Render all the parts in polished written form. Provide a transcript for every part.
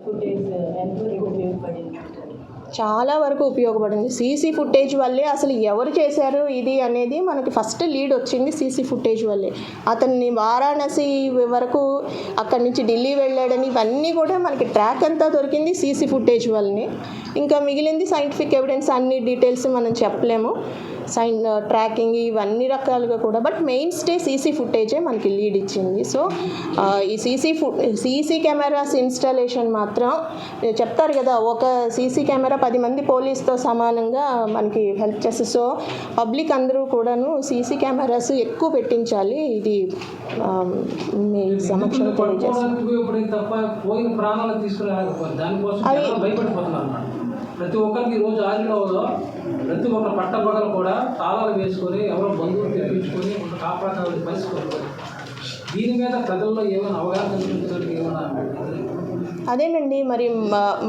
Footage ఎంతవరకు ఉపయోగపడింది? చాలా వరకు ఉపయోగపడింది. సీసీ ఫుటేజ్ వల్లే అసలు ఎవరు చేశారు ఇది అనేది మనకి ఫస్ట్ లీడ్ వచ్చింది సీసీ ఫుటేజ్ వల్లే. అతన్ని వారాణసి వరకు అక్కడి నుంచి ఢిల్లీ వెళ్ళాడని ఇవన్నీ కూడా మనకి ట్రాక్ అంతా దొరికింది సీసీ ఫుటేజ్ వల్లనే. ఇంకా మిగిలింది సైంటిఫిక్ ఎవిడెన్స్, అన్ని డీటెయిల్స్ మనం చెప్పలేము, ట్రాకింగ్ ఇవన్నీ రకాలుగా కూడా. బట్ మెయిన్ స్టే సీసీ ఫుటేజే మనకి లీడ్ ఇచ్చింది. సో ఈ సీసీ కెమెరాస్ ఇన్స్టాలేషన్ మాత్రం చెప్తారు కదా, ఒక సీసీ కెమెరా 10 మంది పోలీస్తో సమానంగా మనకి హెల్ప్ చేస్తుంది. సో పబ్లిక్ అందరూ కూడాను సీసీ కెమెరాస్ ఎక్కువ పెట్టించాలి. ఇది మీ సమక్షంలో తెలియజేస్తాను. ప్రతి ఒక్కరికి రోజు ఆదిలో ప్రతి ఒక్క పట్టపగలు కూడా తాళాలు వేసుకొని ఎవరో బంధువులు తెప్పించుకొని ఒక కాపాడాలని పరిస్థితి. దీని మీద ప్రజల్లో ఏమైనా అవగాహన కల్పించడానికి ఏమైనా? అదేనండి, మరి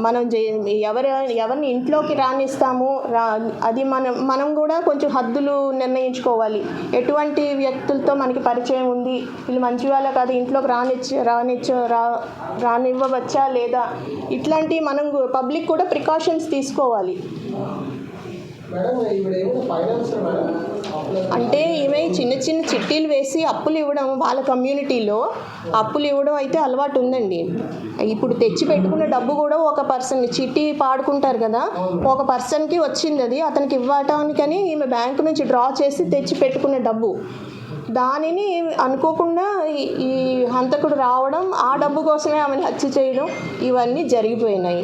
మనం ఎవరిని ఇంట్లోకి రానిస్తాము, అది మనం కూడా కొంచెం హద్దులు నిర్ణయించుకోవాలి. ఎటువంటి వ్యక్తులతో మనకి పరిచయం ఉంది, వీళ్ళు మంచి వాళ్ళ కాదు, ఇంట్లోకి రానివ్వవచ్చా లేదా, ఇట్లాంటి మనం పబ్లిక్ కూడా ప్రికాషన్స్ తీసుకోవాలి. అంటే ఇవే చిన్న చిన్న చిట్టీలు వేసి అప్పులు ఇవ్వడం, వాళ్ళ కమ్యూనిటీలో అప్పులు ఇవ్వడం అయితే అలవాటు ఉందండి. ఇప్పుడు తెచ్చి పెట్టుకున్న డబ్బు కూడా ఒక పర్సన్ చిట్టి పాడుకుంటారు కదా, ఒక పర్సన్కి వచ్చింది, అది అతనికి ఇవ్వటానికని ఈమె బ్యాంకు నుంచి డ్రా చేసి తెచ్చి పెట్టుకునే డబ్బు, దానిని అనుకోకుండా ఈ హంతకుడు రావడం, ఆ డబ్బు కోసమే ఆమెను హత్య చేయడం, ఇవన్నీ జరిగిపోయినాయి.